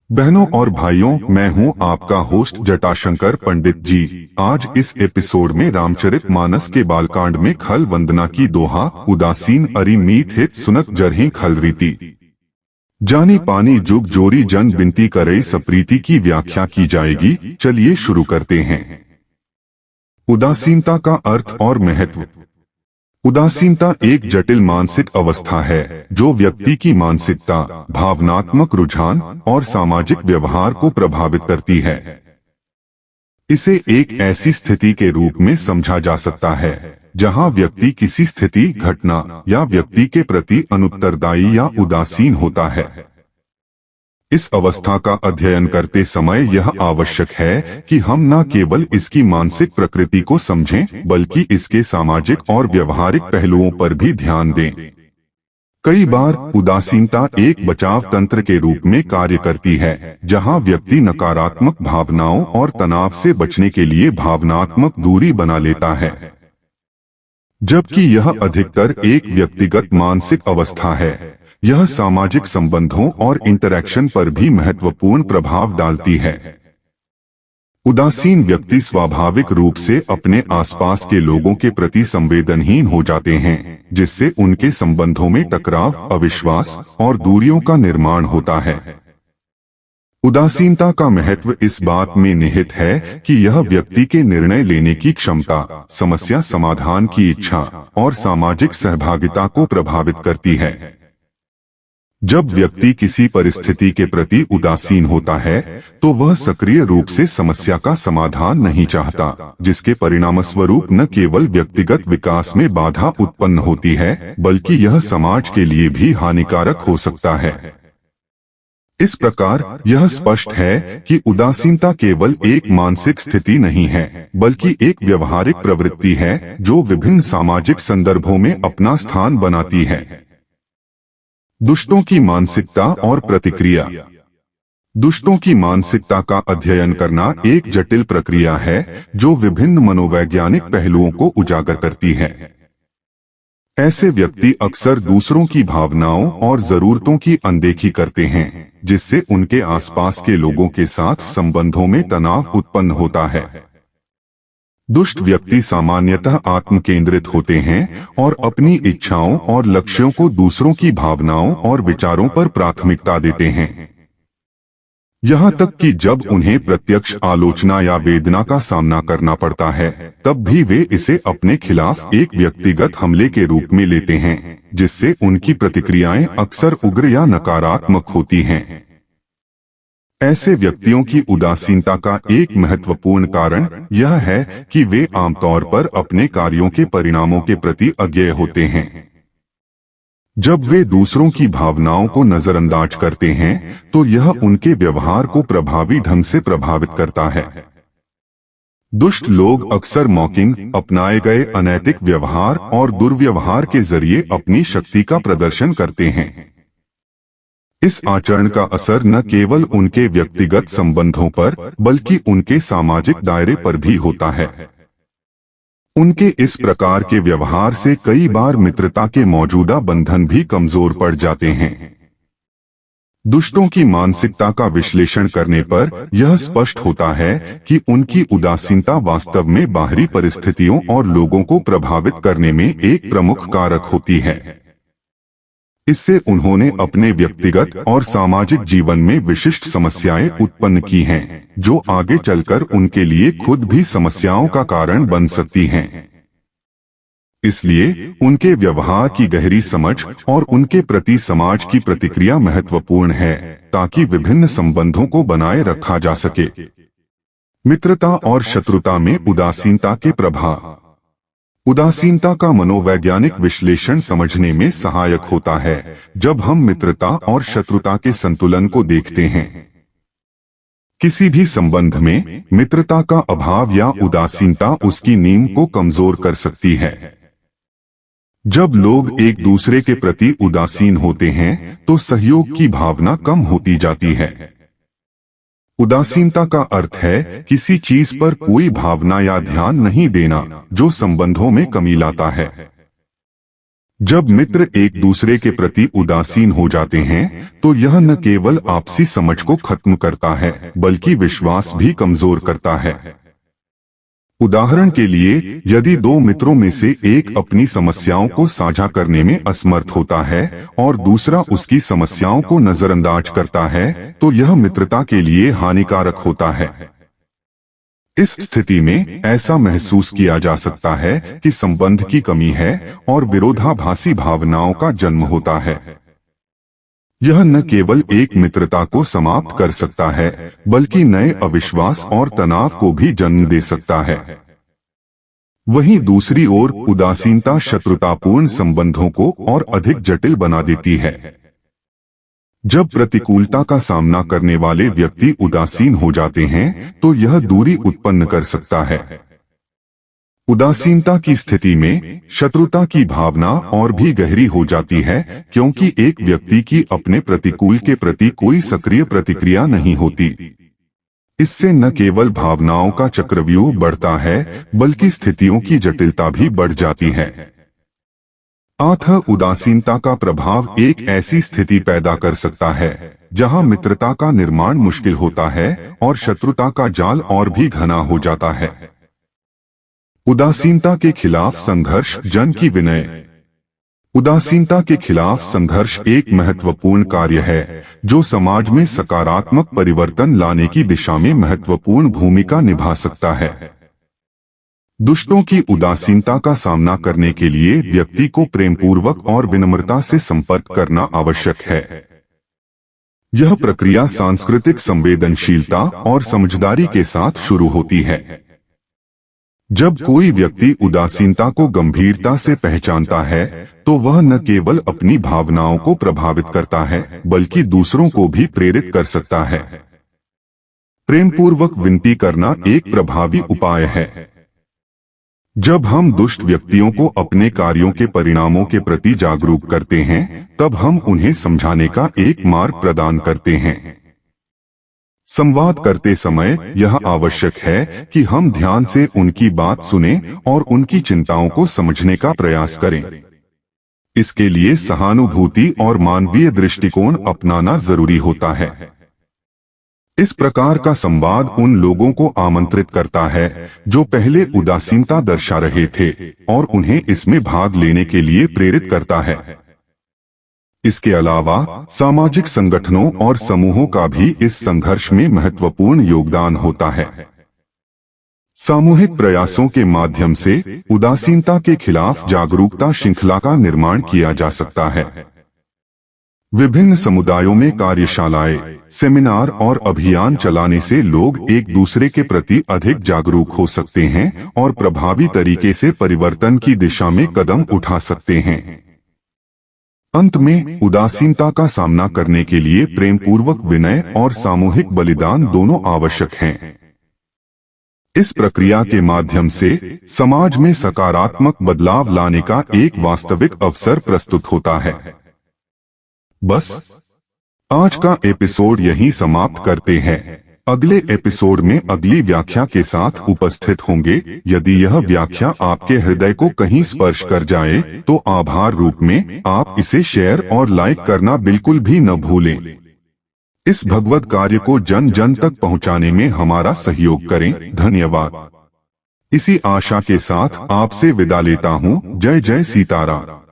बहनों और भाइयों, मैं हूं आपका होस्ट जटाशंकर पंडित जी। आज इस एपिसोड में रामचरितमानस के बालकांड में खल वंदना की दोहा उदासीन अरि मीत हित सुनत जरहि खल रीति जानी पानी जुग जोरी जन बिनती करे सप्रीति की व्याख्या की जाएगी। चलिए शुरू करते हैं। उदासीनता का अर्थ और महत्व। उदासीनता एक जटिल मानसिक अवस्था है जो व्यक्ति की मानसिकता, भावनात्मक रुझान और सामाजिक व्यवहार को प्रभावित करती है। इसे एक ऐसी स्थिति के रूप में समझा जा सकता है जहां व्यक्ति किसी स्थिति, घटना या व्यक्ति के प्रति अनुत्तरदायी या उदासीन होता है। इस अवस्था का अध्ययन करते समय यह आवश्यक है कि हम न केवल इसकी मानसिक प्रकृति को समझें बल्कि इसके सामाजिक और व्यवहारिक पहलुओं पर भी ध्यान दें। कई बार उदासीनता एक बचाव तंत्र के रूप में कार्य करती है, जहां व्यक्ति नकारात्मक भावनाओं और तनाव से बचने के लिए भावनात्मक दूरी बना लेता है, जबकि यह अधिकतर एक व्यक्तिगत मानसिक अवस्था है। यह सामाजिक संबंधों और इंटरैक्शन पर भी महत्वपूर्ण प्रभाव डालती है। उदासीन व्यक्ति स्वाभाविक रूप से अपने आसपास के लोगों के प्रति संवेदनहीन हो जाते हैं, जिससे उनके संबंधों में टकराव, अविश्वास और दूरियों का निर्माण होता है। उदासीनता का महत्व इस बात में निहित है कि यह व्यक्ति के निर्णय लेने की क्षमता, समस्या समाधान की इच्छा और सामाजिक सहभागिता को प्रभावित करती है। जब व्यक्ति किसी परिस्थिति के प्रति उदासीन होता है तो वह सक्रिय रूप से समस्या का समाधान नहीं चाहता, जिसके परिणामस्वरूप न केवल व्यक्तिगत विकास में बाधा उत्पन्न होती है बल्कि यह समाज के लिए भी हानिकारक हो सकता है। इस प्रकार यह स्पष्ट है कि उदासीनता केवल एक मानसिक स्थिति नहीं है बल्कि एक व्यवहारिक प्रवृत्ति है जो विभिन्न सामाजिक संदर्भों में अपना स्थान बनाती है। दुष्टों की मानसिकता और प्रतिक्रिया। दुष्टों की मानसिकता का अध्ययन करना एक जटिल प्रक्रिया है जो विभिन्न मनोवैज्ञानिक पहलुओं को उजागर करती है। ऐसे व्यक्ति अक्सर दूसरों की भावनाओं और जरूरतों की अनदेखी करते हैं, जिससे उनके आसपास के लोगों के साथ संबंधों में तनाव उत्पन्न होता है। दुष्ट व्यक्ति सामान्यतः आत्मकेंद्रित होते हैं और अपनी इच्छाओं और लक्ष्यों को दूसरों की भावनाओं और विचारों पर प्राथमिकता देते हैं। यहाँ तक कि जब उन्हें प्रत्यक्ष आलोचना या वेदना का सामना करना पड़ता है, तब भी वे इसे अपने खिलाफ एक व्यक्तिगत हमले के रूप में लेते हैं, जिससे उनकी प्रतिक्रियाएं अक्सर उग्र या नकारात्मक होती हैं। ऐसे व्यक्तियों की उदासीनता का एक महत्वपूर्ण कारण यह है कि वे आमतौर पर अपने कार्यों के परिणामों के प्रति अज्ञेय होते हैं। जब वे दूसरों की भावनाओं को नजरअंदाज करते हैं तो यह उनके व्यवहार को प्रभावी ढंग से प्रभावित करता है। दुष्ट लोग अक्सर मॉकिंग, अपनाए गए अनैतिक व्यवहार और दुर्व्यवहार के जरिए अपनी शक्ति का प्रदर्शन करते हैं। इस आचरण का असर न केवल उनके व्यक्तिगत संबंधों पर बल्कि उनके सामाजिक दायरे पर भी होता है। उनके इस प्रकार के व्यवहार से कई बार मित्रता के मौजूदा बंधन भी कमजोर पड़ जाते हैं। दुष्टों की मानसिकता का विश्लेषण करने पर यह स्पष्ट होता है कि उनकी उदासीनता वास्तव में बाहरी परिस्थितियों और लोगों को प्रभावित करने में एक प्रमुख कारक होती है। इससे उन्होंने अपने व्यक्तिगत और सामाजिक जीवन में विशिष्ट समस्याएं उत्पन्न की हैं, जो आगे चलकर उनके लिए खुद भी समस्याओं का कारण बन सकती हैं। इसलिए उनके व्यवहार की गहरी समझ और उनके प्रति समाज की प्रतिक्रिया महत्वपूर्ण है, ताकि विभिन्न संबंधों को बनाए रखा जा सके। मित्रता और शत्रुता में उदासीनता के प्रभाव। उदासीनता का मनोवैज्ञानिक विश्लेषण समझने में सहायक होता है जब हम मित्रता और शत्रुता के संतुलन को देखते हैं। किसी भी संबंध में मित्रता का अभाव या उदासीनता उसकी नींव को कमजोर कर सकती है। जब लोग एक दूसरे के प्रति उदासीन होते हैं तो सहयोग की भावना कम होती जाती है। उदासीनता का अर्थ है किसी चीज पर कोई भावना या ध्यान नहीं देना जो संबंधों में कमी लाता है। जब मित्र एक दूसरे के प्रति उदासीन हो जाते हैं तो यह न केवल आपसी समझ को खत्म करता है बल्कि विश्वास भी कमजोर करता है। उदाहरण के लिए, यदि दो मित्रों में से एक अपनी समस्याओं को साझा करने में असमर्थ होता है और दूसरा उसकी समस्याओं को नजरअंदाज करता है, तो यह मित्रता के लिए हानिकारक होता है। इस स्थिति में ऐसा महसूस किया जा सकता है कि संबंध की कमी है और विरोधाभासी भावनाओं का जन्म होता है। यह न केवल एक मित्रता को समाप्त कर सकता है बल्कि नए अविश्वास और तनाव को भी जन्म दे सकता है। वहीं दूसरी ओर उदासीनता शत्रुतापूर्ण संबंधों को और अधिक जटिल बना देती है। जब प्रतिकूलता का सामना करने वाले व्यक्ति उदासीन हो जाते हैं तो यह दूरी उत्पन्न कर सकता है। उदासीनता की स्थिति में शत्रुता की भावना और भी गहरी हो जाती है क्योंकि एक व्यक्ति की अपने प्रतिकूल के प्रति कोई सक्रिय प्रतिक्रिया नहीं होती। इससे न केवल भावनाओं का चक्रव्यूह बढ़ता है बल्कि स्थितियों की जटिलता भी बढ़ जाती है। अतः उदासीनता का प्रभाव एक ऐसी स्थिति पैदा कर सकता है जहां मित्रता का निर्माण मुश्किल होता है और शत्रुता का जाल और भी घना हो जाता है। उदासीनता के खिलाफ संघर्ष, जन की विनय। उदासीनता के खिलाफ संघर्ष एक महत्वपूर्ण कार्य है जो समाज में सकारात्मक परिवर्तन लाने की दिशा में महत्वपूर्ण भूमिका निभा सकता है। दुष्टों की उदासीनता का सामना करने के लिए व्यक्ति को प्रेमपूर्वक और विनम्रता से संपर्क करना आवश्यक है। यह प्रक्रिया सांस्कृतिक संवेदनशीलता और समझदारी के साथ शुरू होती है। जब कोई व्यक्ति उदासीनता को गंभीरता से पहचानता है तो वह न केवल अपनी भावनाओं को प्रभावित करता है बल्कि दूसरों को भी प्रेरित कर सकता है। प्रेमपूर्वक विनती करना एक प्रभावी उपाय है। जब हम दुष्ट व्यक्तियों को अपने कार्यों के परिणामों के प्रति जागरूक करते हैं तब हम उन्हें समझाने का एक मार्ग प्रदान करते हैं। संवाद करते समय यह आवश्यक है कि हम ध्यान से उनकी बात सुनें और उनकी चिंताओं को समझने का प्रयास करें। इसके लिए सहानुभूति और मानवीय दृष्टिकोण अपनाना जरूरी होता है। इस प्रकार का संवाद उन लोगों को आमंत्रित करता है जो पहले उदासीनता दर्शा रहे थे और उन्हें इसमें भाग लेने के लिए प्रेरित करता है। इसके अलावा सामाजिक संगठनों और समूहों का भी इस संघर्ष में महत्वपूर्ण योगदान होता है। सामूहिक प्रयासों के माध्यम से उदासीनता के खिलाफ जागरूकता श्रृंखला का निर्माण किया जा सकता है। विभिन्न समुदायों में कार्यशालाएं, सेमिनार और अभियान चलाने से लोग एक दूसरे के प्रति अधिक जागरूक हो सकते हैं और प्रभावी तरीके से परिवर्तन की दिशा में कदम उठा सकते हैं। अंत में उदासीनता का सामना करने के लिए प्रेमपूर्वक विनय और सामूहिक बलिदान दोनों आवश्यक हैं। इस प्रक्रिया के माध्यम से समाज में सकारात्मक बदलाव लाने का एक वास्तविक अवसर प्रस्तुत होता है। बस आज का एपिसोड यहीं समाप्त करते हैं। अगले एपिसोड में अगली व्याख्या के साथ उपस्थित होंगे। यदि यह व्याख्या आपके हृदय को कहीं स्पर्श कर जाए तो आभार रूप में आप इसे शेयर और लाइक करना बिल्कुल भी न भूलें। इस भगवत कार्य को जन जन तक पहुंचाने में हमारा सहयोग करें। धन्यवाद। इसी आशा के साथ आपसे विदा लेता हूं। जय जय सीताराम।